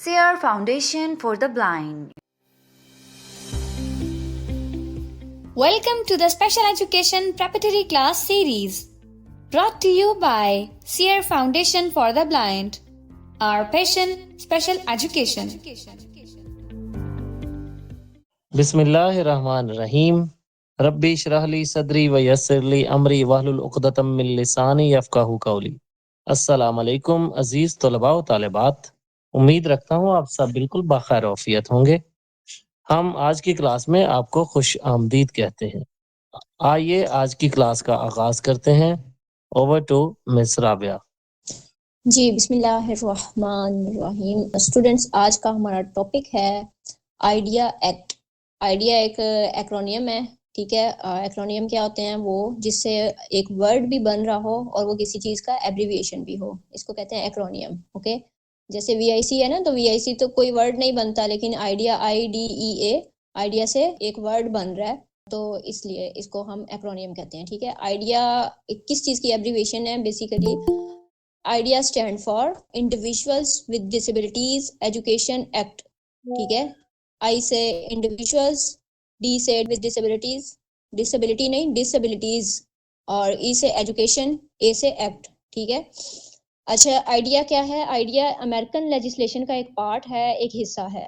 SEER Foundation for the Blind. Welcome to the Special Education Preparatory Class Series, brought to you by SEER Foundation for the Blind. Our passion, special education. बिस्मिल्लाहिर्रहमानिर्रहीम रब्बी इश्रह ली सदरी व यस्सिर ली अमरी वहलुल उक़दतम मिन लिसानी यफ़क़हू क़ौली। अस्सलाम वालेकुम अजीज तलबा व तालिबात, उम्मीद रखता हूँ आप सब बिल्कुल बखैर औफियत होंगे। हम आज की क्लास में आपको खुश आमदीद कहते हैं। आइए आज की क्लास का आगाज करते हैं। Over to miss Rabia. जी बिस्मिल्लाहिर्रहमानिर्रहीम। स्टूडेंट्स, आज का हमारा टॉपिक है आइडिया एक्ट। आइडिया एक एक्रोनियम है, ठीक है। एक्रोनियम क्या होते हैं? वो जिससे एक वर्ड भी बन रहा हो और वो किसी चीज़ का एब्रीविएशन भी हो, इसको कहते हैं एक्रोनियम। ओके, जैसे वीआईसी है ना, तो वीआईसी तो कोई वर्ड नहीं बनता, लेकिन आइडिया IDEA, आइडिया से एक वर्ड बन रहा है, तो इसलिए इसको हम एक्रोनियम कहते हैं, ठीक है। आइडिया किस चीज़ की एब्रीविएशन है? Basically idea stand for individuals with disabilities education act, ठीक है। आई से इंडिविजुअल्स, डी से विद डिसेबिलिटीज, डिसेबिलिटी नहीं डिसेबिलिटीज, और ई से एजुकेशन, ए से एक्ट, ठीक है। अच्छा, आइडिया क्या है? आइडिया अमेरिकन लेजिस्लेशन का एक पार्ट है, एक हिस्सा है।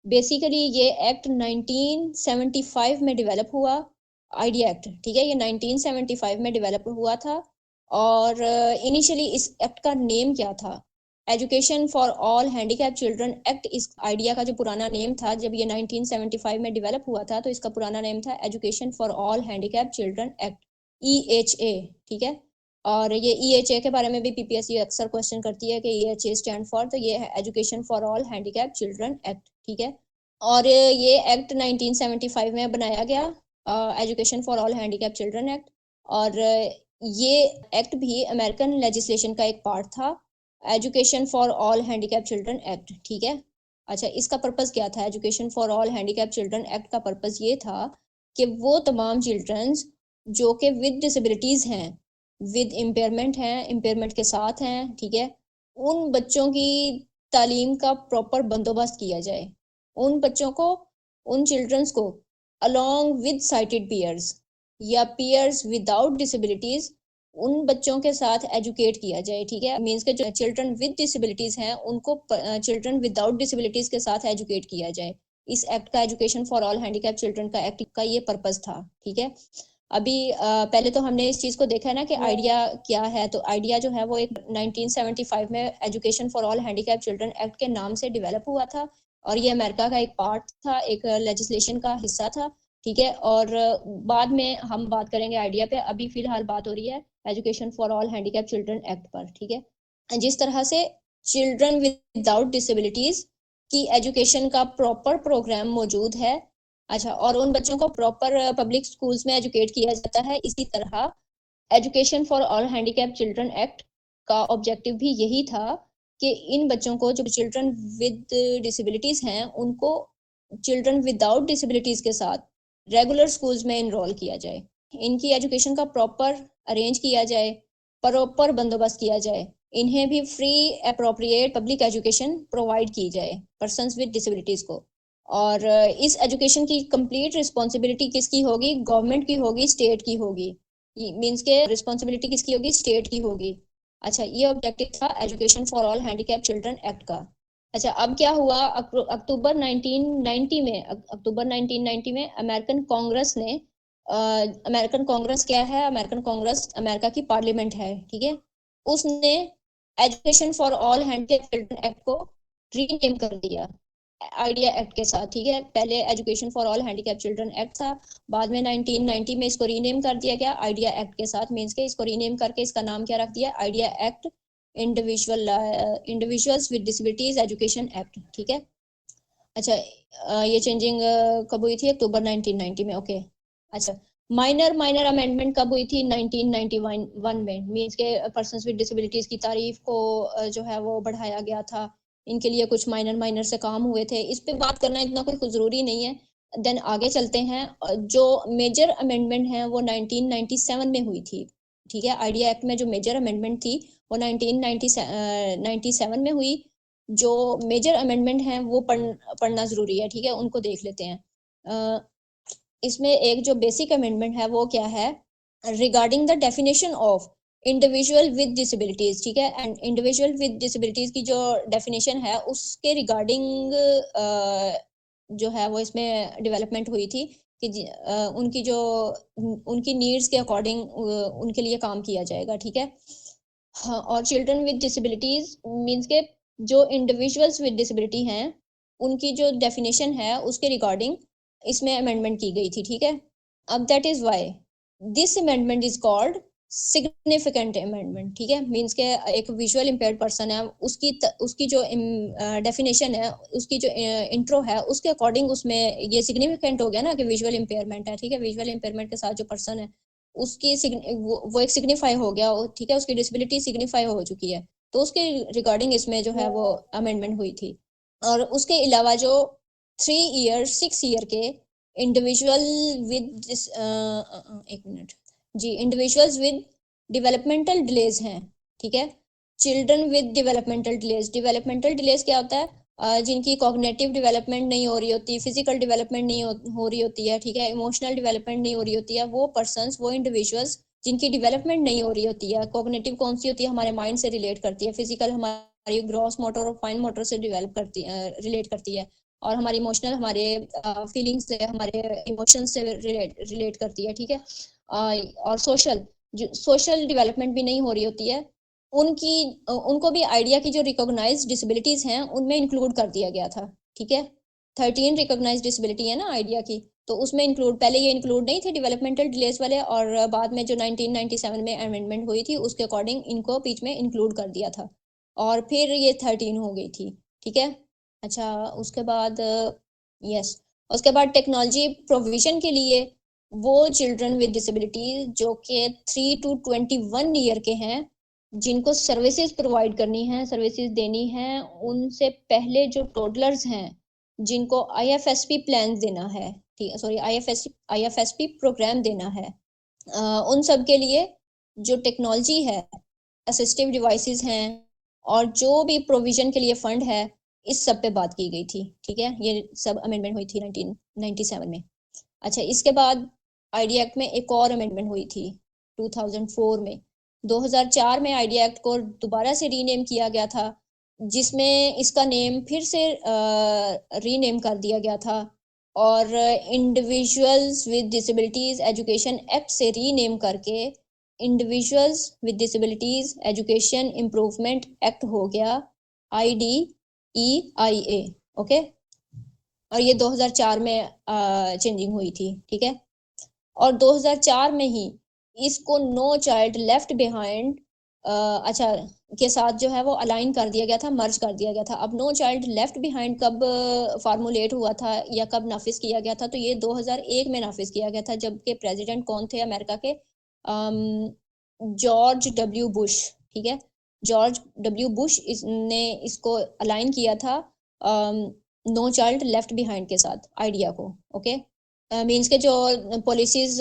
बेसिकली ये एक्ट 1975 में डेवलप हुआ, आइडिया एक्ट, ठीक है। ये 1975 में डेवलप हुआ था, और इनिशियली इस एक्ट का नेम क्या था? Education for all handicap children act. इस आइडिया का जो पुराना नेम था, जब ये 1975 में डेवलप हुआ था, तो इसका पुराना नेम था education for all handicap children act, EHA, ठीक है। और ये EHA के बारे में भी PPSC अक्सर क्वेश्चन करती है कि EHA स्टैंड फॉर, तो ये है education for all handicap children act, ठीक है। और ये एक्ट 1975 में बनाया गया, education for all handicap children act. और ये एक्ट भी अमेरिकन लेजिस्लेशन का एक पार्ट था, education for all handicap children act, ठीक है। अच्छा, इसका पर्पस क्या था? Education for all handicap children act का पर्पस ये था कि वो तमाम चिल्ड्रंस जो कि विद डिसेबिलिटीज़ हैं, विद इम्पेयरमेंट हैं, इम्पेयरमेंट के साथ हैं, ठीक है, उन बच्चों की तालीम का प्रॉपर बंदोबस्त किया जाए। उन बच्चों को, उन चिल्ड्रंस को अलॉन्ग विद साइटेड पीयर्स या पीयर्स विदाउट डिसेबिलिटीज, उन बच्चों के साथ एजुकेट किया जाए, ठीक है। मींस के जो चिल्ड्रन विद डिसेबिलिटीज हैं, उनको चिल्ड्रन विदाउट डिसेबिलिटीज के साथ एजुकेट किया जाए। इस एक्ट का, education for all handicap children का एक्ट का ये पर्पस था, ठीक है। अभी पहले तो हमने इस चीज़ को देखा है ना कि आइडिया क्या है। तो आइडिया जो है वो एक 1975 में education for all handicap children act के नाम से डेवलप हुआ था, और ये अमेरिका का एक पार्ट था, एक लेजिस्लेशन का हिस्सा था, ठीक है। और बाद में हम बात करेंगे आइडिया पे, अभी फिलहाल बात हो रही है education for all handicap children act पर, ठीक है। जिस तरह से चिल्ड्रन विदाउट डिसेबिलिटीज की एजुकेशन का प्रॉपर प्रोग्राम मौजूद है, अच्छा, और उन बच्चों को प्रॉपर पब्लिक स्कूल्स में एजुकेट किया जाता है, इसी तरह education for all handicap children act का ऑब्जेक्टिव भी यही था कि इन बच्चों को, जो चिल्ड्रन विद डिसेबिलिटीज हैं, उनको चिल्ड्रन विदाउट डिसेबिलिटीज के साथ रेगुलर स्कूल्स में इनरोल किया जाए, इनकी एजुकेशन का प्रॉपर अरेंज किया जाए, प्रॉपर बंदोबस्त किया जाए, इन्हें भी free appropriate public education provide की जाए पर्सन्स विद डिसेबिलिटीज को। और इस एजुकेशन की कंप्लीट रिस्पॉन्सिबिलिटी किसकी होगी? गवर्नमेंट की होगी, स्टेट की होगी। मीन्स के रिस्पॉन्सिबिलिटी किसकी होगी? स्टेट की होगी। अच्छा, ये ऑब्जेक्टिव था education for all handicap children act का। अच्छा, अब क्या हुआ? अक्टूबर 1990 में, अक्टूबर 1990 में अमेरिकन कांग्रेस ने, अमेरिकन कांग्रेस क्या है? अमेरिकन कांग्रेस अमेरिका की पार्लियामेंट है, ठीक है। उसने education for all handicap children act को रीनेम कर दिया आइडिया एक्ट के साथ, ठीक है। पहले education for all handicap children act था, बाद में 1990 में इसको रीनेम कर दिया गया आइडिया एक्ट के साथ। मीन्स के इसको रीनेम करके इसका नाम क्या रख दिया? Idea act individuals with disabilities education act, ठीक है। अच्छा, ये चेंजिंग कब हुई थी? अक्टूबर 1990 में, ओके। अच्छा, माइनर अमेंडमेंट कब हुई थी? 1991 में। मीन्स के पर्सन्स विद डिसेबिलिटीज की तारीफ को जो है वो बढ़ाया गया था, इनके लिए कुछ माइनर से काम हुए थे। इस पे बात करना इतना कोई ज़रूरी नहीं है। देन आगे चलते हैं। जो मेजर अमेंडमेंट है वो 1997 में हुई थी, ठीक है। आइडिया एक्ट में जो मेजर अमेंडमेंट थी वो 1997 में हुई, जो मेजर अमेंडमेंट हैं वो पढ़ना ज़रूरी है, ठीक है, उनको देख लेते हैं। इसमें एक जो बेसिक अमेंडमेंट है वो क्या है, regarding the definition of individual with disabilities, ठीक है, एंड इंडिविजुअल विद डिसेबिलिटीज की जो डेफिनेशन है उसके रिगार्डिंग जो है वो इसमें डेवलपमेंट हुई थी कि उनकी जो उनकी नीड्स के अकॉर्डिंग उनके लिए काम किया जाएगा, ठीक है। हाँ, और चिल्ड्रन विद डिसेबिलिटीज मीन्स के जो इंडिविजुअल्स विद डिसेबिलिटी हैं उनकी जो डेफिनेशन है उसके रिगार्डिंग इसमें अमेंडमेंट की गई थी, ठीक है। अब that is why this amendment is called significant amendment, ठीक है। मीन्स के एक विजुअल इम्पेयर्ड पर्सन है, उसकी जो डेफिनेशन है, उसकी जो इंट्रो है उसके अकॉर्डिंग उसमें ये सिग्निफिकेंट हो गया ना कि विजुअल इम्पेयरमेंट है, ठीक है। विजुअल इम्पेयरमेंट के साथ जो पर्सन है उसकी वो एक सिग्निफाई हो गया, ठीक है, उसकी डिसेबिलिटी सिग्निफाई हो चुकी है, तो उसके रिगार्डिंग इसमें जो है वो अमेंडमेंट हुई थी। और उसके अलावा जो 3 ईयर 6 ईयर के इंडिविजुअल विद एक मिनट जी, इंडिविजुअल्स विद डेवलपमेंटल डिलेज हैं, ठीक है। चिल्ड्रन विद डेवलपमेंटल डिलेज क्या होता है, जिनकी कॉग्निटिव डेवलपमेंट नहीं हो रही होती, फिजिकल डेवलपमेंट नहीं हो रही होती है, ठीक है, इमोशनल डेवलपमेंट नहीं हो रही होती है, वो पर्सन्स, वो इंडिविजुअल्स जिनकी डेवलपमेंट नहीं हो रही होती है। कॉग्निटिव कौन सी होती है, हमारे माइंड से रिलेट करती है, फिजिकल हमारी ग्रॉस मोटर और फाइन मोटर से डेवलप करती रिलेट करती है, और हमारी इमोशनल हमारे फीलिंग्स से, हमारे इमोशंस से रिलेट करती है, ठीक है। और सोशल डेवलपमेंट भी नहीं हो रही होती है, उनको भी आइडिया की जो रिकॉग्नाइज्ड डिसेबिलिटीज हैं उनमें इंक्लूड कर दिया गया था, ठीक है। 13 रिकॉग्नाइज्ड डिसेबिलिटी है ना आइडिया की, तो उसमें इंक्लूड, पहले ये इंक्लूड नहीं थे डेवलपमेंटल डिलेज वाले, और बाद में जो 1997 में अमेंडमेंट हुई थी उसके अकॉर्डिंग इनको बीच में इंक्लूड कर दिया था, और फिर ये 13 हो गई थी, ठीक है। अच्छा, उसके बाद यस, उसके बाद टेक्नोलॉजी प्रोविजन के लिए वो चिल्ड्रन विद डिसेबिलिटी जो कि 3 to 21 ईयर के हैं, जिनको सर्विसेज प्रोवाइड करनी है, सर्विसेज देनी है, उनसे पहले जो टोडलर्स हैं जिनको आईएफएसपी प्लान देना है, ठीक है, सॉरी, आईएफएसपी प्रोग्राम देना है, उन सब के लिए जो टेक्नोलॉजी है, असिस्टिव डिवाइसेस हैं, और जो भी प्रोविजन के लिए फंड है, इस सब पे बात की गई थी, ठीक है। ये सब अमेंडमेंट हुई थी 1997 में। अच्छा, इसके बाद आईडिया एक्ट में एक और अमेंडमेंट हुई थी 2004 में। 2004 में आईडिया एक्ट को दोबारा से रीनेम किया गया था, जिसमें इसका नेम फिर से रीनेम कर दिया गया था, और individuals with disabilities education act से रीनेम करके individuals with disabilities education improvement act हो गया, IDEIA, ओके। और ये 2004 में चेंजिंग हुई थी, ठीक है। और 2004 में ही इसको नो चाइल्ड लेफ्ट बिहाइंड अच्छा के साथ जो है वो अलाइन कर दिया गया था, मर्ज कर दिया गया था। अब नो चाइल्ड लेफ्ट बिहाइंड कब फार्मूलेट हुआ था या कब नाफिज किया गया था, तो ये 2001 में नाफिज किया गया था, जबकि प्रेसिडेंट कौन थे अमेरिका के, जॉर्ज डब्ल्यू बुश, ठीक है। जॉर्ज डब्ल्यू बुश ने इसको अलाइन किया था नो चाइल्ड लेफ्ट बिहाइंड के साथ आइडिया को, ओके। मीन्स के जो पॉलिसीज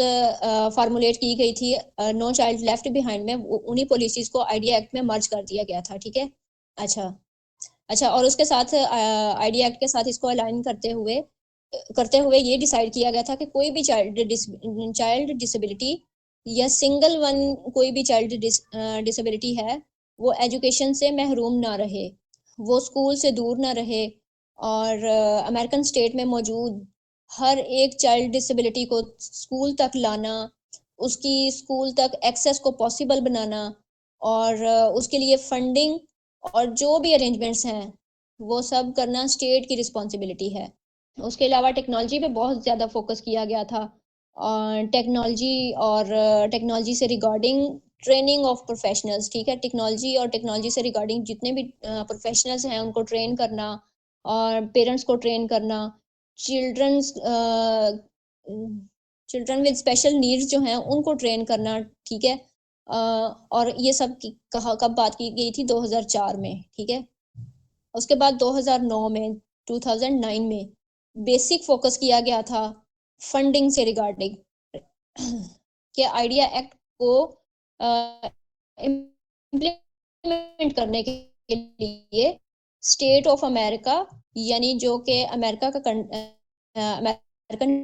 फार्मुलेट की गई थी नो चाइल्ड लेफ्ट बिहाइंड में, उन्हीं पॉलिसीज को आइडिया एक्ट में मर्ज कर दिया गया था, ठीक है। अच्छा, और उसके साथ आइडिया एक्ट के साथ इसको अलाइन करते हुए ये डिसाइड किया गया था कि कोई भी चाइल्ड डिसेबिलिटी या सिंगल वन कोई भी चाइल्ड डिसेबिलिटी है, वो एजुकेशन से महरूम ना रहे, वो स्कूल से दूर ना रहे, और अमेरिकन स्टेट में मौजूद हर एक चाइल्ड डिसेबिलिटी को स्कूल तक लाना, उसकी स्कूल तक एक्सेस को पॉसिबल बनाना, और उसके लिए फंडिंग और जो भी अरेंजमेंट्स हैं वो सब करना स्टेट की रिस्पॉन्सिबिलिटी है। उसके अलावा टेक्नोलॉजी पे बहुत ज़्यादा फोकस किया गया था, और टेक्नोलॉजी से रिगार्डिंग ट्रेनिंग ऑफ प्रोफेशनल्स, ठीक है। टेक्नोलॉजी और टेक्नोलॉजी से रिगार्डिंग जितने भी प्रोफेशनल्स हैं उनको ट्रेन करना, और पेरेंट्स को ट्रेन करना, चिल्ड्रन विद स्पेशल नीड्स जो हैं उनको ट्रेन करना, ठीक है। और ये सब कब बात की गई थी, 2004 में, ठीक है। उसके बाद 2009 में बेसिक फोकस किया गया था फंडिंग से रिगार्डिंग कि आइडिया एक्ट को इम्प्लीमेंट करने के लिए स्टेट ऑफ अमेरिका, यानी जो कि अमेरिका का अमेरिकन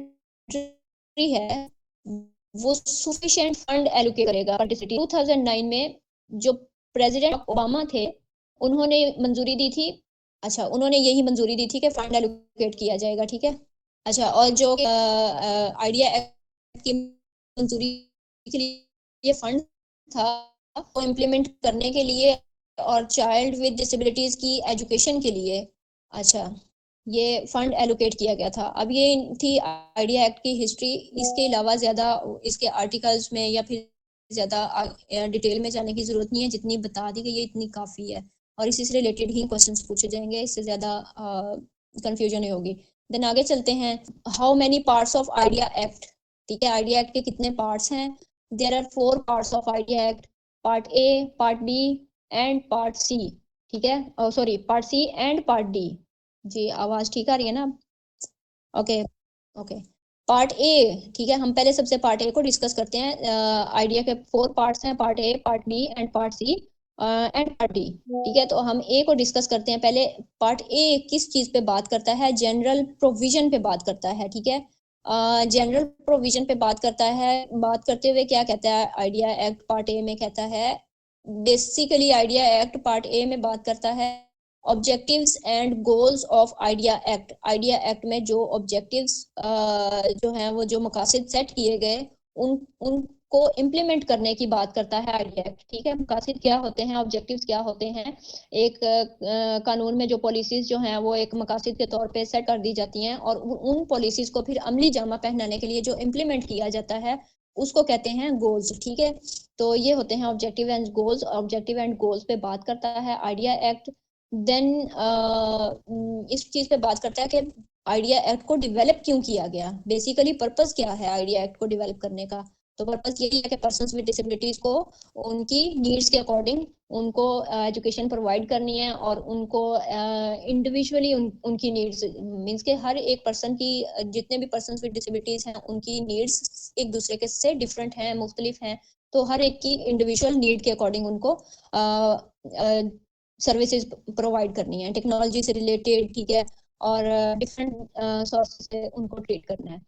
कंट्री है, वो सफिशिएंट फंड एलोकेट करेगा। 2009 में जो प्रेसिडेंट ओबामा थे, उन्होंने मंजूरी दी थी, अच्छा उन्होंने यही मंजूरी दी थी कि फंड एलोकेट किया जाएगा, ठीक है। अच्छा, और जो आइडिया एक्ट की मंजूरी के लिए ये फंड था, वो इम्प्लीमेंट करने के लिए और चाइल्ड विद डिसेबिलिटीज की एजुकेशन के लिए, अच्छा ये फंड एलोकेट किया गया था। अब ये थी आइडिया एक्ट की हिस्ट्री। इसके अलावा ज़्यादा इसके आर्टिकल्स में या फिर ज़्यादा डिटेल में जाने की ज़रूरत नहीं है, जितनी बता दी गई है इतनी काफ़ी है, और इसी से रिलेटेड ही क्वेश्चंस पूछे जाएंगे, इससे ज़्यादा कंफ्यूजन नहीं होगी। देन आगे चलते हैं, how many parts of IDEA act, ठीक है, आइडिया एक्ट के कितने पार्ट्स हैं? There are 4 parts of IDEA act, part A, part B and part C, ठीक है, sorry part C and part D. जी आवाज ठीक आ रही है ना? ओके ओके, पार्ट ए, ठीक है, हम पहले सबसे पार्ट ए को डिस्कस करते हैं। आइडिया के 4 पार्ट्स हैं, part A, part B and part C and part D, ठीक है। तो हम ए को डिस्कस करते हैं पहले। पार्ट ए किस चीज पे बात करता है? जनरल प्रोविजन पे बात करता है, ठीक है। जनरल प्रोविजन पे बात करता है। बात करते हुए क्या कहता है आइडिया एक्ट पार्ट ए में? कहता है बेसिकली आइडिया एक्ट पार्ट ए में बात करता है objectives and goals of IDEA Act. Idea act में जो ऑब्जेक्टिव्स जो हैं, वो जो मकासद सेट किए गए, उनको इम्प्लीमेंट करने की बात करता है आइडिया एक्ट, ठीक है। मकासद क्या होते हैं, ऑब्जेक्टिव्स क्या होते हैं? एक कानून में जो पॉलिसीज जो हैं वो एक मकासद के तौर पे सेट कर दी जाती हैं, और उन पॉलिसीज को फिर अमली जामा पहनाने के लिए जो इम्प्लीमेंट किया जाता है उसको कहते हैं गोल्स, ठीक है। तो ये होते हैं objective and goals. Objective and goals पे बात करता है आइडिया एक्ट। देन इस चीज पे बात करता है कि आइडिया एक्ट को डेवलप क्यों किया गया, बेसिकली पर्पस क्या है आइडिया एक्ट को डेवलप करने का। तो पर्पस यही है कि पर्सन्स विद डिसेबिलिटीज को उनकी नीड्स के अकॉर्डिंग उनको एजुकेशन प्रोवाइड करनी है, और उनको इंडिविजुअली उनकी नीड्स मींस के हर एक पर्सन की, जितने भी पर्सन्स विद डिसेबिलिटीज हैं उनकी नीड्स एक दूसरे के से डिफरेंट हैं, मुख्तलिफ हैं। तो हर एक की इंडिविजुअल नीड के अकॉर्डिंग उनको सर्विसेज प्रोवाइड करनी है, टेक्नोलॉजी से रिलेटेड, ठीक है, और डिफरेंट सोर्सेज से उनको ट्रीट करना है।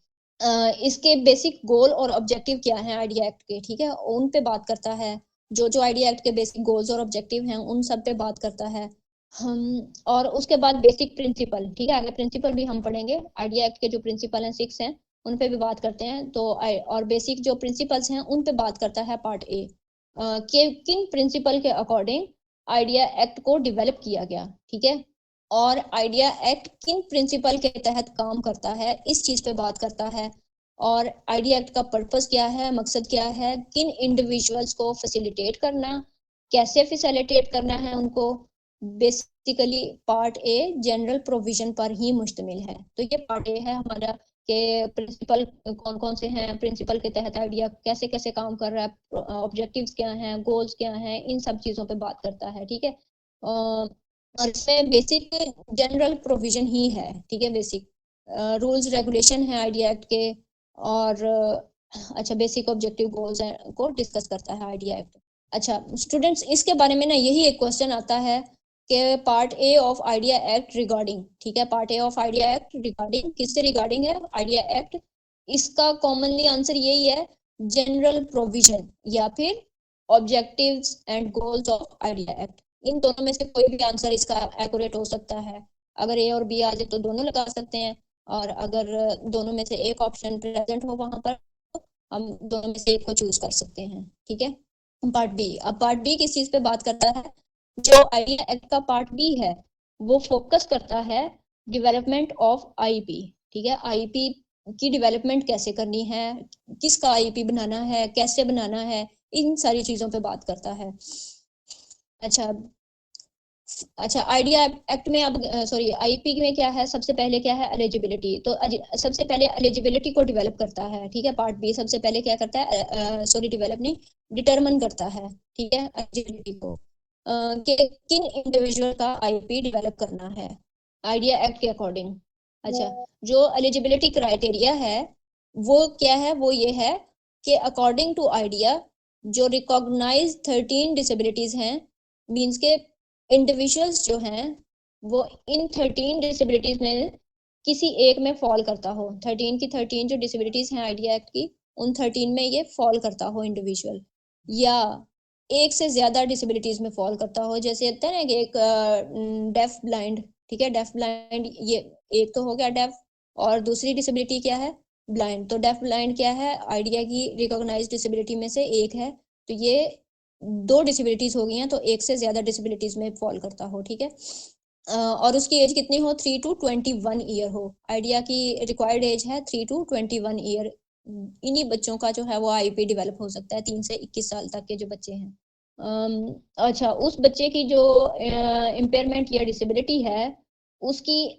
इसके बेसिक गोल और ऑब्जेक्टिव क्या हैं आइडिया एक्ट के, ठीक है, उन पे बात करता है। जो आइडिया एक्ट के बेसिक गोल्स और ऑब्जेक्टिव हैं उन सब पे बात करता है हम। और उसके बाद बेसिक प्रिंसिपल, ठीक है, आगे प्रिंसिपल भी हम पढ़ेंगे। आइडिया एक्ट के जो प्रिंसिपल हैं 6 हैं, उन पे भी बात करते हैं। तो और बेसिक जो प्रिंसिपल्स हैं उन पे बात करता है पार्ट ए, कि किन प्रिंसिपल के अकॉर्डिंग आइडिया एक्ट को डेवलप किया गया, ठीक है, और आइडिया एक्ट किन प्रिंसिपल के तहत काम करता है, इस चीज पे बात करता है। और आइडिया एक्ट का पर्पस क्या है, मकसद क्या है, किन इंडिविजुअल्स को फैसिलिटेट करना, कैसे फैसिलिटेट करना है उनको। Basically part a general provision पर ही मुश्तमिल है। तो ये पार्ट ए है हमारा, के प्रिंसिपल कौन कौन से हैं, प्रिंसिपल के तहत आइडिया कैसे कैसे काम कर रहा है, ऑब्जेक्टिव्स क्या हैं, गोल्स क्या हैं, इन सब चीजों पे बात करता है, ठीक है। और इसमें बेसिक जनरल प्रोविजन ही है, ठीक है, बेसिक रूल्स रेगुलेशन है आइडिया एक्ट के। और अच्छा, बेसिक ऑब्जेक्टिव गोल्स को डिस्कस करता है आइडिया एक्ट। अच्छा स्टूडेंट्स, इसके बारे में ना यही एक क्वेश्चन आता है कि part A of IDEA Act regarding, ठीक है, part A of IDEA Act regarding, किससे रिगार्डिंग है आइडिया एक्ट? इसका कॉमनली आंसर यही है, जनरल प्रोविजन या फिर objectives and goals of IDEA Act. इन दोनों में से कोई भी आंसर इसका एक्यूरेट हो सकता है। अगर ए और बी आ जाए तो दोनों लगा सकते हैं, और अगर दोनों में से एक ऑप्शन प्रेजेंट हो वहां पर, तो हम दोनों में से एक को चूज कर सकते हैं, ठीक है। पार्ट बी, अब पार्ट बी किस चीज पे बात करता है? जो आइडिया एक्ट का पार्ट बी है वो फोकस करता है डेवलपमेंट ऑफ आईपी, ठीक है, आईपी की डेवलपमेंट कैसे करनी है, किसका आईपी बनाना है, कैसे बनाना है, इन सारी चीजों पे बात करता है। अच्छा आइडिया एक्ट में अब सॉरी आईपी में क्या है, सबसे पहले क्या है एलिजिबिलिटी। तो सबसे पहले एलिजिबिलिटी को डेवलप करता है, ठीक है, पार्ट बी सबसे पहले क्या करता है, सॉरी डेवलप नहीं, डिटरमिन करता है, ठीक है, एलिजिबिलिटी को, कि किन इंडिविजुअल का आईपी डेवलप करना है आइडिया एक्ट के अकॉर्डिंग। अच्छा, जो एलिजिबिलिटी क्राइटेरिया है वो क्या है, वो ये है कि अकॉर्डिंग टू आइडिया जो रिकॉग्नाइज 13 डिसेबिलिटीज हैं, मींस के इंडिविजुअल्स जो हैं वो इन 13 डिसेबिलिटीज में किसी एक में फॉल करता हो, 13 की 13 जो डिसेबिलिटीज हैं आइडिया एक्ट की, उन 13 में ये फॉल करता हो इंडिविजुअल, या एक से ज्यादा डिसेबिलिटीज में फॉल करता हो। जैसे होता है ना कि एक डेफ ब्लाइंड, ठीक है, डेफ ब्लाइंड, ये एक तो हो गया डेफ, और दूसरी डिसेबिलिटी क्या है, ब्लाइंड। तो डेफ ब्लाइंड क्या है, आइडिया की रिकॉग्नाइज्ड डिसेबिलिटी में से एक है, तो ये दो डिसेबिलिटीज हो गई हैं, तो एक से ज्यादा डिसेबिलिटीज में फॉल करता हो, ठीक है। और उसकी एज कितनी हो, 3 to 21 ईयर हो। आइडिया की रिक्वायर्ड एज है 3 to 21 ईयर। इन्हीं बच्चों का जो है वो आईपी डेवलप हो सकता है, 3 से 21 साल तक के जो बच्चे हैं। अच्छा, उस बच्चे की जो इम्पेयरमेंट या डिसेबिलिटी है, उसकी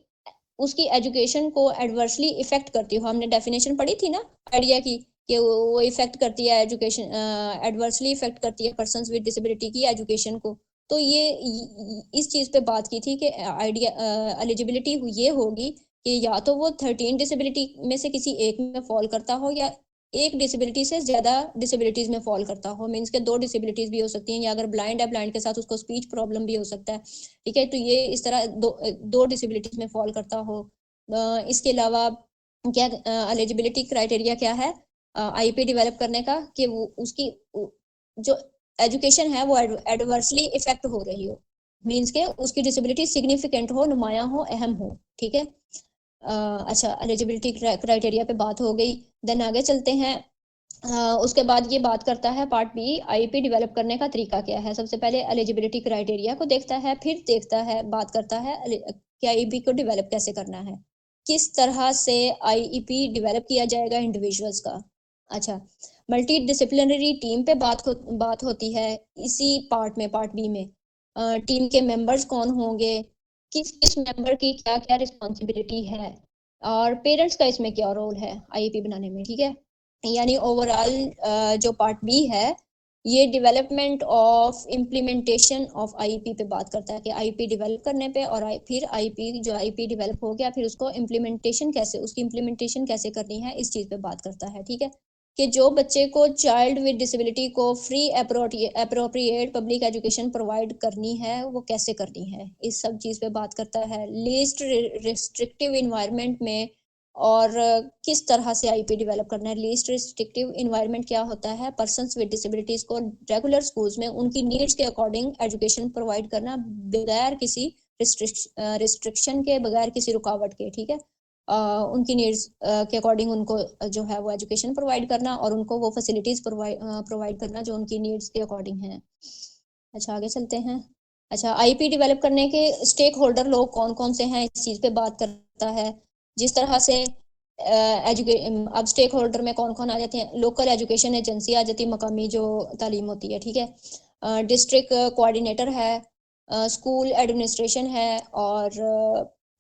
उसकी एजुकेशन को एडवर्सली इफेक्ट करती हो। हमने डेफिनेशन पढ़ी थी ना आइडिया की, कि वो इफेक्ट करती है एजुकेशन, एडवर्सली इफेक्ट करती है पर्सन्स विद डिसेबिलिटी की एजुकेशन को। तो ये इस चीज पे बात की थी कि आइडिया एलिजिबिलिटी ये होगी कि या तो वो 13 डिसेबिलिटी में से किसी एक में फॉल करता हो, या एक डिसेबिलिटी से ज्यादा डिसेबिलिटीज में फॉल करता हो। मीन्स के दो डिसेबिलिटीज भी हो सकती हैं, या अगर ब्लाइंड है, ब्लाइंड के साथ उसको स्पीच प्रॉब्लम भी हो सकता है, ठीक है। तो ये इस तरह दो डिसेबिलिटीज में फॉल करता हो। इसके अलावा क्या एलिजिबिलिटी क्राइटेरिया क्या है आईपी डेवलप करने का, कि वो उसकी जो एजुकेशन है वो एडवर्सली इफेक्ट हो रही हो, मीन्स के उसकी डिसेबिलिटी सिग्निफिकेंट हो, नुमाया हो, अहम हो, ठीक है। अच्छा, एलिजिबिलिटी क्राइटेरिया पे बात हो गई। देन आगे चलते हैं। उसके बाद ये बात करता है पार्ट बी, आईपी डेवलप करने का तरीका क्या है। सबसे पहले एलिजिबिलिटी क्राइटेरिया को देखता है, फिर देखता है, बात करता है कि आईपी को डेवलप कैसे करना है, किस तरह से आईईपी डेवलप किया जाएगा इंडिविजुअल्स का। अच्छा, मल्टी डिसिप्लिनरी टीम पे बात होती है इसी पार्ट में, पार्ट बी में। टीम के मेंबर्स कौन होंगे, किस किस मेंबर की क्या क्या रिस्पॉन्सिबिलिटी है, और पेरेंट्स का इसमें क्या रोल है आईईपी बनाने में, ठीक है। यानी ओवरऑल जो पार्ट बी है ये development of implementation of IP पे बात करता है, कि आईपी डेवलप करने पे, और फिर आईपी जो आईपी डेवलप हो गया फिर उसको इम्प्लीमेंटेशन कैसे, उसकी इम्प्लीमेंटेशन कैसे करनी है, इस चीज पे बात करता है, ठीक है। कि जो बच्चे को चाइल्ड विद डिसेबिलिटी को free appropriate public education provide करनी है वो कैसे करनी है, इस सब चीज पे बात करता है। लीस्ट रिस्ट्रिक्टिव इन्वायरमेंट में और किस तरह से आईपी डेवलप करना है। लीस्ट रिस्ट्रिक्टिव इन्वायरमेंट क्या होता है, पर्सन्स विद डिसेबिलिटीज को रेगुलर स्कूल्स में उनकी नीड्स के अकॉर्डिंग एजुकेशन प्रोवाइड करना, बगैर किसी रिस्ट्रिक्शन के, बगैर किसी रुकावट के, ठीक है। उनकी नीड्स के अकॉर्डिंग उनको जो है वो एजुकेशन प्रोवाइड करना, और उनको वो फैसिलिटीज प्रोवाइड करना जो उनकी नीड्स के अकॉर्डिंग है। अच्छा, आगे चलते हैं। अच्छा, आईपी डेवलप करने के स्टेक होल्डर लोग कौन कौन से हैं, इस चीज पे बात करता है। जिस तरह से अब स्टेक होल्डर में कौन कौन आ जाते हैं, लोकल एजुकेशन एजेंसी आ जाती है, मकामी जो तालीम होती है, ठीक है। डिस्ट्रिक्ट कोऑर्डिनेटर है, स्कूल एडमिनिस्ट्रेशन है, और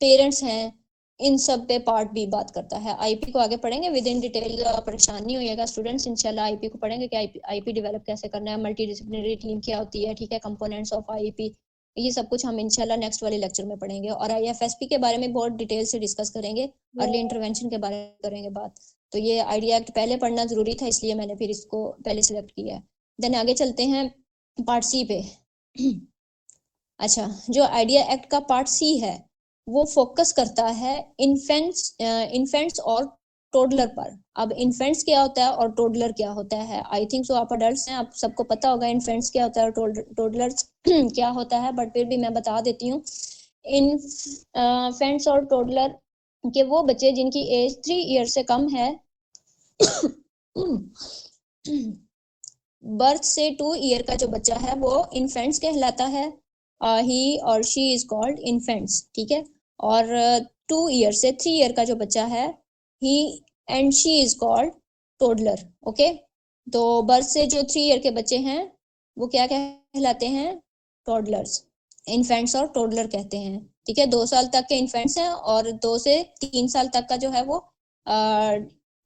पेरेंट्स हैं। इन सब पे पार्ट बी बात करता है। आईपी को आगे पढ़ेंगे विद इन डिटेल, परेशान नहीं होइएगा स्टूडेंट्स, इंशाल्लाह आईपी को पढ़ेंगे कि आईपी डेवलप कैसे करना है, मल्टी डिसिप्लिनरी टीम क्या होती है, ठीक है, कंपोनेंट्स ऑफ आईपी, ये सब कुछ हम इंशाल्लाह नेक्स्ट वाले लेक्चर में पढ़ेंगे। और आईएफएसपी के बारे में बहुत डिटेल से डिस्कस करेंगे, अर्ली इंटरवेंशन के बारे में करेंगे बात। तो ये आइडिया एक्ट पहले पढ़ना जरूरी था, इसलिए मैंने फिर इसको पहले सिलेक्ट किया है। देन आगे चलते हैं पार्ट सी पे। अच्छा, जो आइडिया एक्ट का पार्ट सी है वो फोकस करता है इन्फेंट्स और टोडलर पर। अब इन्फेंट्स क्या होता है और टोडलर क्या होता है, आई थिंक सो आप अडल्ट्स हैं, आप सबको पता होगा इन्फेंट्स क्या होता है और टोडलर्स क्या होता है, बट फिर भी मैं बता देती हूँ। इन्फेंट्स और टोडलर के वो बच्चे जिनकी एज 3 ईयर से कम है, बर्थ से 2 ईयर का जो बच्चा है वो इन्फेंट्स कहलाता है, ही और शी इज कॉल्ड इन्फेंट्स, ठीक है। और 2 ईयर से 3 ईयर का जो बच्चा है, he and she is called toddler, okay. तो बर्थ से जो 3 ईयर के बच्चे हैं वो क्या कहलाते हैं, टोडलर्स। इन्फेंट्स और टोडलर कहते हैं, ठीक है। 2 साल तक के इन्फेंट्स हैं और 2 से 3 साल तक का जो है वो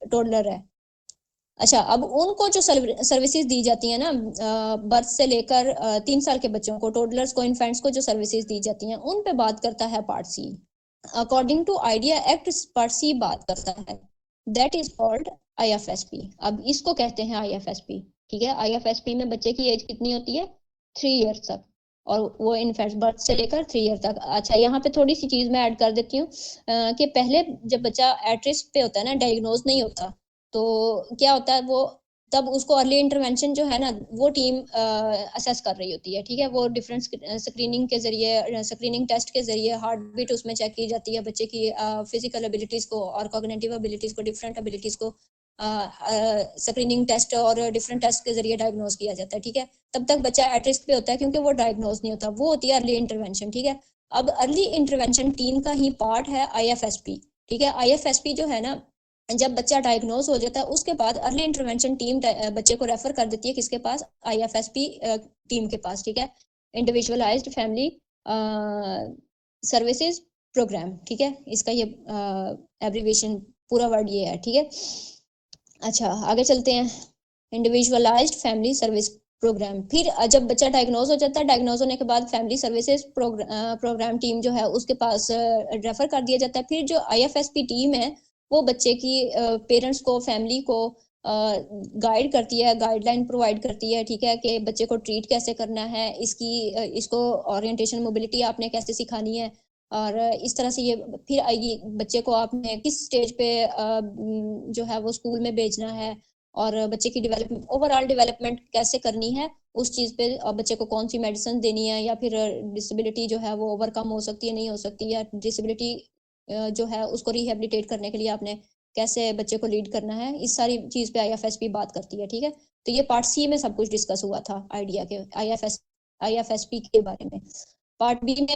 टोडलर है। अच्छा, अब उनको जो सर्विसेज दी जाती है ना, बर्थ से लेकर 3 साल के बच्चों को, टोडलर्स को, इन्फेंट्स को जो सर्विसेज दी जाती हैं उन पे बात करता है part C. According to IDEA act part C बात करता है, दैट इज कॉल्ड आईएफएसपी। अब इसको कहते हैं आईएफएसपी, ठीक है। आईएफएसपी में बच्चे की एज कितनी होती है, 3 ईयर्स तक, और वो इनफैक्ट बर्थ से लेकर 3 ईयर तक। अच्छा, यहाँ पे थोड़ी सी चीज़ मैं ऐड कर देती हूँ कि पहले जब बच्चा एट रिस्क पे होता है ना, डायग्नोज नहीं होता, तो क्या होता है, वो तब उसको अर्ली इंटरवेंशन जो है ना, वो टीम असेस कर रही होती है, ठीक है। वो डिफरेंट स्क्रीनिंग के जरिए, स्क्रीनिंग टेस्ट के जरिए हार्ट बीट उसमें चेक की जाती है, बच्चे की फिजिकल एबिलिटीज को और कॉग्निटिव एबिलिटीज को, डिफरेंट एबिलिटीज को स्क्रीनिंग टेस्ट और डिफरेंट टेस्ट के जरिए डायग्नोज किया जाता है, ठीक है। तब तक बच्चा एट रिस्क पे होता है क्योंकि वो डायग्नोज नहीं होता, वो होती है अर्ली इंटरवेंशन, ठीक है। अब अर्ली इंटरवेंशन टीम का ही पार्ट है IFSP, ठीक है। IFSP जो है ना, जब बच्चा डायग्नोज हो जाता है उसके बाद अर्ली इंटरवेंशन टीम बच्चे को रेफर कर देती है किसके पास, IFSP टीम के पास, ठीक है। इंडिविजुअलाइज्ड फैमिली सर्विसेज प्रोग्राम, ठीक है। इसका ये एब्रीविएशन पूरा वर्ड ये है, ठीक है। अच्छा, आगे चलते हैं। Individualised family service programme. फिर जब बच्चा डायग्नोज हो जाता है, डायग्नोज होने के बाद फैमिली सर्विसेज प्रोग्राम टीम जो है उसके पास रेफर कर दिया जाता है। फिर जो IFSP टीम है वो बच्चे की पेरेंट्स को, फैमिली को गाइड करती है, गाइडलाइन प्रोवाइड करती है, ठीक है, कि बच्चे को ट्रीट कैसे करना है, इसको ओरिएंटेशन मोबिलिटी आपने कैसे सिखानी है, और इस तरह से ये फिर आएगी बच्चे को आपने किस स्टेज पे जो है वो स्कूल में भेजना है, और बच्चे की डेवलपमेंट, ओवरऑल डेवलपमेंट कैसे करनी है उस चीज़ पे, बच्चे को कौन सी मेडिसिन देनी है, या फिर डिसेबिलिटी जो है वो ओवरकम हो सकती है, नहीं हो सकती, या डिसेबिलिटी जो है उसको रिहेबिलिटेट करने के लिए आपने कैसे बच्चे को लीड करना है, इस सारी चीज़ पे IFSP बात करती है, ठीक है। तो ये पार्ट सी में सब कुछ डिस्कस हुआ था आइडिया के IFSP के बारे में। पार्ट बी में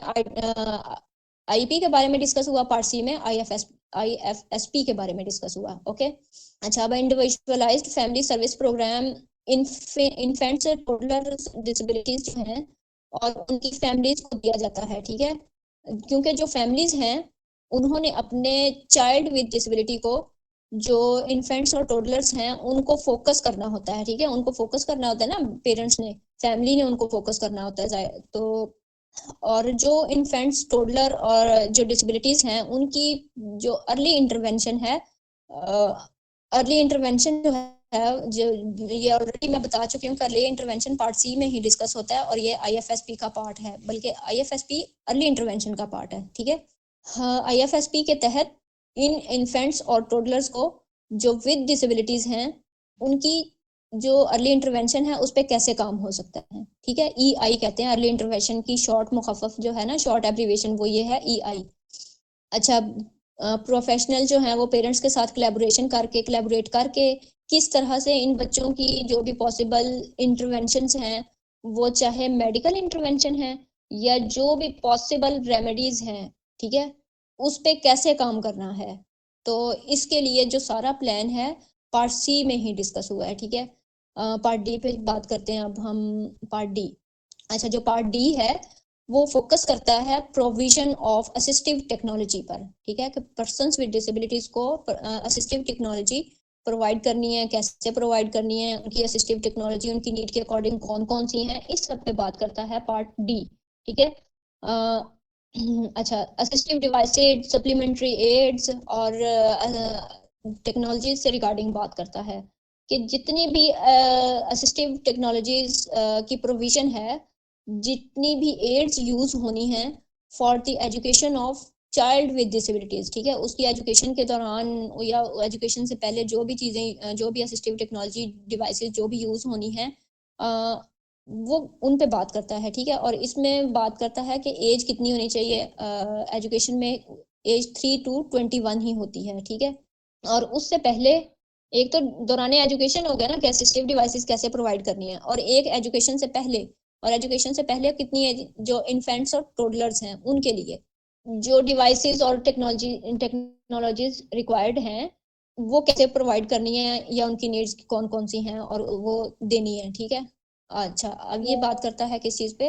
IP के बारे में डिस्कस हुआ, पार्ट सी में IFSP के बारे में डिस्कस हुआ, ओके। अच्छा, अब individualised family service programme infants toddlers disabilities जो हैं और उनकी फैमिलीज को दिया जाता है, ठीक है। क्योंकि जो फैमिलीज हैं उन्होंने अपने चाइल्ड विद डिसेबिलिटी को, जो इन्फेंट्स और टोडलर्स हैं, उनको फोकस करना होता है, ठीक है। उनको फोकस करना होता है ना, पेरेंट्स ने, फैमिली ने उनको फोकस करना होता है। तो और जो इन्फेंट्स, टोडलर और जो डिसेबिलिटीज हैं उनकी जो अर्ली इंटरवेंशन है, अर्ली इंटरवेंशन जो है, जो ये ऑलरेडी मैं बता चुकी हूँ, अर्ली इंटरवेंशन पार्ट सी में ही डिस्कस होता है और ये IFSP का पार्ट है, बल्कि IFSP अर्ली इंटरवेंशन का पार्ट है, ठीक है। हाँ, IFSP के तहत इन इन्फेंट्स और टोडलर्स को जो विद डिसेबिलिटीज हैं उनकी जो अर्ली इंटरवेंशन है उस पर कैसे काम हो सकता है, ठीक है। EI कहते हैं, अर्ली इंटरवेंशन की शॉर्ट मुखफ़फ़ जो है ना, शॉर्ट एब्रीविएशन वो ये है, EI। अच्छा, प्रोफेशनल जो है वो पेरेंट्स के साथ कोलैबोरेट करके किस तरह से इन बच्चों की जो भी पॉसिबल इंटरवेंशंस हैं, वो चाहे मेडिकल इंटरवेंशन है या जो भी पॉसिबल रेमेडीज हैं, ठीक है, उस पे कैसे काम करना है। तो इसके लिए जो सारा प्लान है पार्ट सी में ही डिस्कस हुआ है, ठीक है। पार्ट डी पे बात करते हैं अब हम, पार्ट डी। अच्छा, जो पार्ट डी है वो फोकस करता है प्रोविजन ऑफ असिस्टिव टेक्नोलॉजी पर, ठीक है, कि पर्सन्स विद डिसेबिलिटीज को असिस्टिव टेक्नोलॉजी प्रोवाइड करनी है, कैसे प्रोवाइड करनी है, उनकी असिस्टिव टेक्नोलॉजी उनकी नीड के अकॉर्डिंग कौन कौन सी हैं, इस सब पे बात करता है पार्ट डी, ठीक है। अच्छा, असिस्टिव डिवाइसेज, सप्लीमेंट्री एड्स और टेक्नोलॉजी से रिगार्डिंग बात करता है कि जितनी भी असिस्टिव टेक्नोलॉजीज की प्रोविजन है, जितनी भी एड्स यूज होनी है for the education of child with disabilities, ठीक है, उसकी एजुकेशन के दौरान या एजुकेशन से पहले जो भी चीज़ें, जो भी असिस्टिव टेक्नोलॉजी डिवाइसेस जो भी यूज होनी है, वो उन पे बात करता है, ठीक है। और इसमें बात करता है कि एज कितनी होनी चाहिए, एजुकेशन में एज 3 to 21 ही होती है, ठीक है। और उससे पहले एक तो दौरान एजुकेशन हो गया ना कि असिस्टिव डिवाइसेस कैसे प्रोवाइड करनी है, और एक एजुकेशन से पहले, और एजुकेशन से पहले कितनी है, जो इन्फेंट्स और टोडलर्स हैं उनके लिए जो डिवाइसेस और टेक्नोलॉजीज रिक्वायर्ड हैं वो कैसे प्रोवाइड करनी है, या उनकी नीड्स कौन कौन सी हैं और वो देनी है, ठीक है। अच्छा, अब ये बात करता है किस चीज़ पे,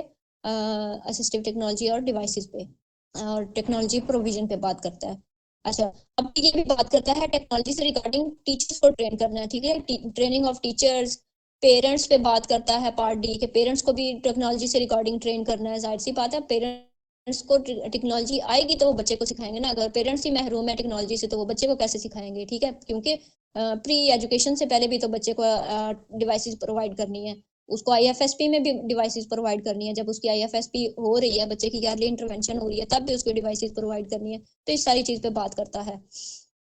असिस्टिव टेक्नोलॉजी और डिवाइसेस पे, और टेक्नोलॉजी प्रोविजन पे बात करता है। अच्छा, अब ये भी बात करता है टेक्नोलॉजी से रिगार्डिंग टीचर्स को ट्रेन करना है, ठीक है, ट्रेनिंग ऑफ टीचर्स। पेरेंट्स पे बात करता है पार्ट डी के पेरेंट्स को भी टेक्नोलॉजी से रिगार्डिंग ट्रेन करना है। जाहिर सी बात है, पेरेंट्स को टेक्नोलॉजी आएगी तो वो बच्चे को सिखाएंगे ना, अगर पेरेंट्स ही महरूम है टेक्नोलॉजी से तो वो बच्चे को कैसे सिखाएंगे, ठीक है। क्योंकि प्री एजुकेशन से पहले भी तो बच्चे को डिवाइसेस प्रोवाइड करनी है, उसको IFSP में भी डिवाइसेस प्रोवाइड करनी है, जब उसकी IFSP हो रही है, बच्चे की अर्ली इंटरवेंशन हो रही है, तब भी उसको डिवाइसेस प्रोवाइड करनी है। तो इस सारी चीज पे बात करता है।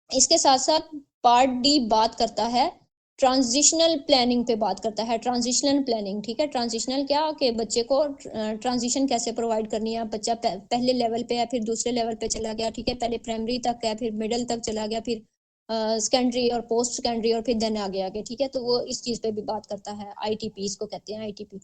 इसके साथ साथ पार्ट डी बात करता है ट्रांजिशनल प्लानिंग पे बात करता है। ट्रांजिशनल प्लानिंग, ठीक है, ट्रांजिशनल क्या कि बच्चे को ट्रांजिशन कैसे प्रोवाइड करनी है। बच्चा पहले लेवल पे है, फिर दूसरे लेवल पे चला गया, ठीक है, पहले प्राइमरी तक है, फिर मिडिल तक चला गया, फिर सेकेंडरी और पोस्ट सेकेंडरी और फिर देन आगे आगे, ठीक है। तो वो इस चीज पे भी बात करता है। ITP इसको कहते हैं, ITP।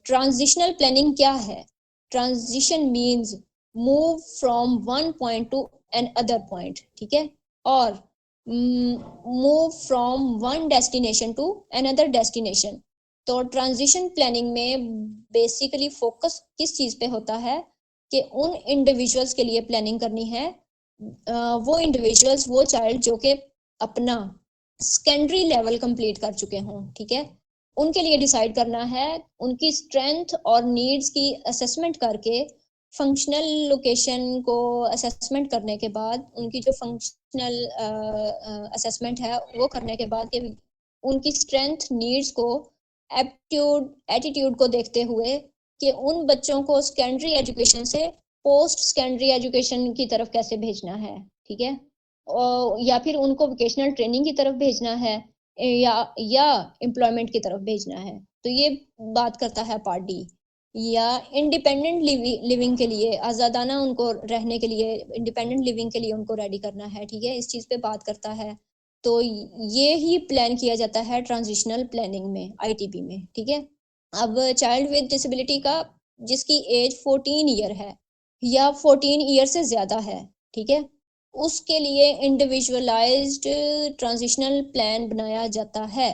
ट्रांजिशनल प्लानिंग क्या है? Transition means move from one point to another point, ठीक है, और move from one destination to another destination. तो ट्रांजिशन प्लानिंग में बेसिकली फोकस किस चीज पे होता है कि उन इंडिविजुअल्स के लिए प्लानिंग करनी है, वो इंडिविजुअल्स, वो चाइल्ड जो कि अपना सेकेंडरी लेवल कंप्लीट कर चुके हों, ठीक है, उनके लिए डिसाइड करना है। उनकी स्ट्रेंथ और नीड्स की असेसमेंट करके, फंक्शनल लोकेशन को असेसमेंट करने के बाद, उनकी जो फंक्शनल असेसमेंट है वो करने के बाद, कि उनकी स्ट्रेंथ, नीड्स को, एटीट्यूड को देखते हुए कि उन बच्चों को सेकेंडरी एजुकेशन से पोस्ट सेकेंडरी एजुकेशन की तरफ कैसे भेजना है, ठीक है, और या फिर उनको वोकेशनल ट्रेनिंग की तरफ भेजना है, या एम्प्लॉयमेंट की तरफ भेजना है। तो ये बात करता है पार्ट डी। या इंडिपेंडेंट लिविंग के लिए, आज़ादाना उनको रहने के लिए, इंडिपेंडेंट लिविंग के लिए उनको रेडी करना है, ठीक है, इस चीज़ पे बात करता है। तो ये ही प्लान किया जाता है ट्रांजिशनल प्लानिंग में, ITP में, ठीक है। अब चाइल्ड विद डिसेबिलिटी का जिसकी एज 14 ईयर है या 14 ईयर से ज़्यादा है, ठीक है, उसके लिए इंडिविजुअलाइज्ड ट्रांजिशनल प्लान बनाया जाता है।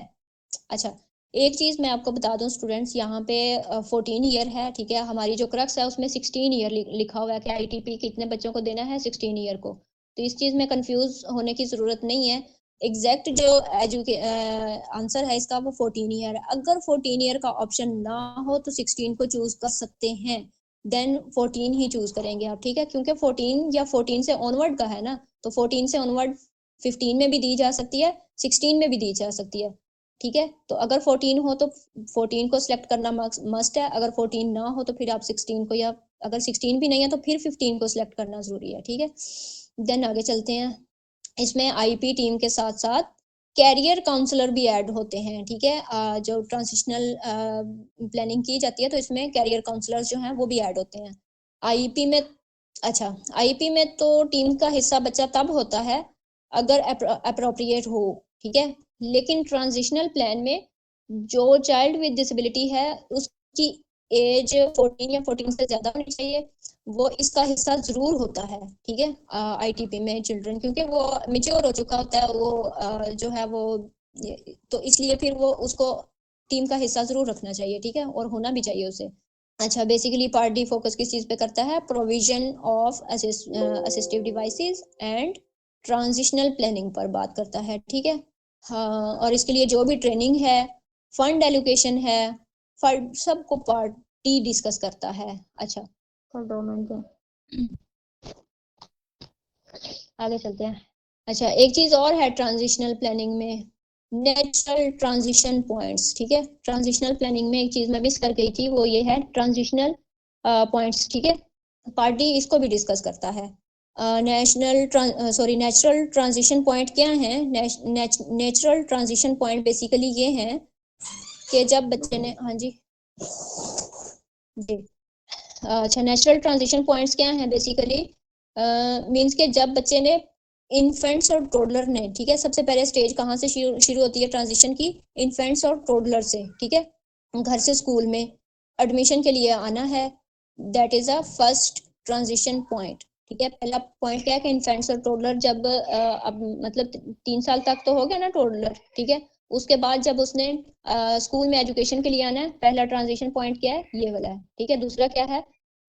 अच्छा, एक चीज़ मैं आपको बता दूं स्टूडेंट्स, यहाँ पे 14 ईयर है, ठीक है, हमारी जो क्रक्स है उसमें 16 ईयर लिखा हुआ है कि ITP कितने बच्चों को देना है, 16 ईयर को। तो इस चीज़ में कंफ्यूज होने की ज़रूरत नहीं है। एग्जैक्ट जो आंसर है इसका वो 14 ईयर है। अगर 14 ईयर का ऑप्शन ना हो तो 16 को चूज कर सकते हैं, देन 14 ही चूज करेंगे आप, ठीक है, क्योंकि 14 या 14 से ऑनवर्ड का है ना, तो 14 से ऑनवर्ड 15 में भी दी जा सकती है, 16 में भी दी जा सकती है, ठीक है। तो अगर 14 हो तो 14 को सिलेक्ट करना मस्ट है, अगर 14 ना हो तो फिर आप 16 को, या अगर 16 भी नहीं है तो फिर 15 को सिलेक्ट करना जरूरी है, ठीक है। देन आगे चलते हैं। इसमें IP टीम के साथ साथ कैरियर काउंसलर भी ऐड होते हैं, ठीक है। जो ट्रांजिशनल प्लानिंग की जाती है तो इसमें कैरियर काउंसलर्स जो हैं वो भी ऐड होते हैं IP में। अच्छा, IP में तो टीम का हिस्सा बच्चा तब होता है अगर अप्रोप्रिएट हो, ठीक है, लेकिन ट्रांजिशनल प्लान में जो चाइल्ड विद डिसेबिलिटी है उसकी एज 14 या 14 से ज्यादा होनी चाहिए, वो इसका हिस्सा जरूर होता है, ठीक है, ITP में चिल्ड्रन, क्योंकि वो मेच्योर हो चुका होता है, वो जो है वो, तो इसलिए फिर वो उसको टीम का हिस्सा जरूर रखना चाहिए, ठीक है, और होना भी चाहिए उसे। अच्छा, बेसिकली पार्ट डी फोकस किस चीज पे करता है? Provision of assistive devices and transitional planning पर बात करता है, ठीक है। हाँ, और इसके लिए जो भी ट्रेनिंग है, फंड एलोकेशन है, फंड सबको पार्ट डी डिस्कस करता है। अच्छा, और 2 मिनट आगे चलते हैं। अच्छा, एक चीज और है ट्रांजिशनल प्लानिंग में, नेचुरल ट्रांजिशन पॉइंट्स, ठीक है। ट्रांजिशनल प्लानिंग में एक चीज मैं मिस कर गई थी, वो ये है ट्रांजिशनल पॉइंट्स, ठीक है। पार्ट डी इसको भी डिस्कस करता है। नेचुरल ट्रांजिशन पॉइंट क्या है? नेचुरल ट्रांजिशन पॉइंट बेसिकली ये हैं कि जब बच्चे ने, हाँ जी जी, अच्छा, नेचुरल ट्रांजिशन पॉइंट्स क्या हैं बेसिकली? मींस के जब बच्चे ने, इन्फेंट्स और टोडलर ने, ठीक है, सबसे पहले स्टेज कहाँ से शुरू होती है ट्रांजिशन की? इन्फेंट्स और टोडलर से, ठीक है। घर से स्कूल में एडमिशन के लिए आना है, that is a first transition point, ठीक है। पहला पॉइंट क्या है कि इन्फेंट्स और टोडलर, जब अब मतलब 3 साल तक तो हो गया ना टोडलर, ठीक है, उसके बाद जब उसने स्कूल में एजुकेशन के लिए आना है, पहला ट्रांजिशन पॉइंट क्या है? ये वाला है, ठीक है। दूसरा क्या है?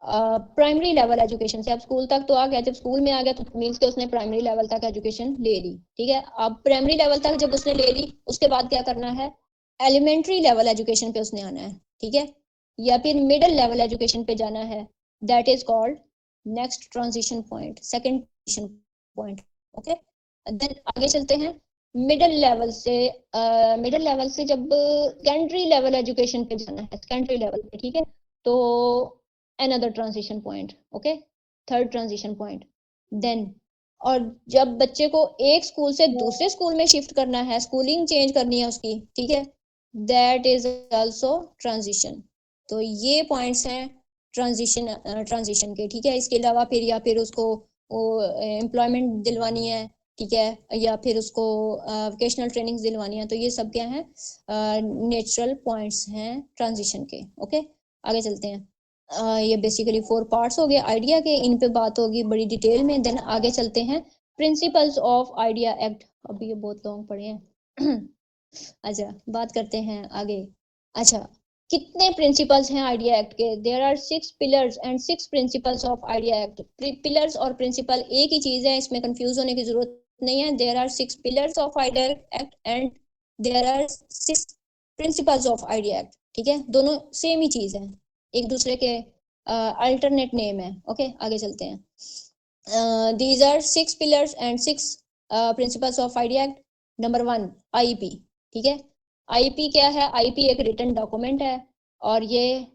प्राइमरी लेवल एजुकेशन से, अब स्कूल तक तो आ गया, जब स्कूल में आ गया तो मीन्स कि उसने प्राइमरी लेवल तक एजुकेशन ले ली, ठीक है। अब प्राइमरी लेवल तक जब उसने ले ली, उसके बाद क्या करना है? एलिमेंट्री लेवल एजुकेशन पे उसने आना है, ठीक है, या फिर मिडिल लेवल एजुकेशन पे जाना है, that is called next transition point, second transition point, okay. Then आगे चलते हैं। मिडिल लेवल से जब सेकेंडरी लेवल एजुकेशन पे जाना है, सेकेंडरी लेवल पे, ठीक है, तो another transition point, okay, third transition point. Then और जब बच्चे को एक स्कूल से दूसरे स्कूल में शिफ्ट करना है, स्कूलिंग चेंज करनी है उसकी, ठीक है, दैट इज आल्सो ट्रांजिशन। तो ये पॉइंट्स हैं ट्रांजिशन के, ठीक है। इसके अलावा फिर या फिर उसको एम्प्लॉयमेंट दिलवानी है, ठीक है, या फिर उसको वोकेशनल ट्रेनिंग दिलवानी है, तो ये सब क्या है, नेचुरल पॉइंट्स हैं ट्रांजिशन के, ओके। आगे चलते हैं। ये बेसिकली 4 पार्ट्स हो गए आइडिया के, इन पे बात होगी बड़ी डिटेल में। देन आगे चलते हैं प्रिंसिपल्स ऑफ आइडिया एक्ट। अभी ये बहुत लॉन्ग पढ़े हैं अच्छा, बात करते हैं आगे। अच्छा, कितने प्रिंसिपल्स हैं आइडिया एक्ट के? There are 6 pillars and 6 principles of IDEA act. Pillars और प्रिंसिपल एक ही चीज है, इसमें कंफ्यूज होने की जरूरत नहीं है। There are 6 pillars of IDEA act and there are 6 principles of IDEA act, ठीक है, दोनों सेम ही चीज है, एक दूसरे के अल्टरनेट नेम है, ओके। आगे चलते हैं। These are 6 pillars and 6 principles of IDEA act. Number 1, IP, ठीक है। आईपी क्या है? आईपी एक रिटन डॉक्यूमेंट है और ये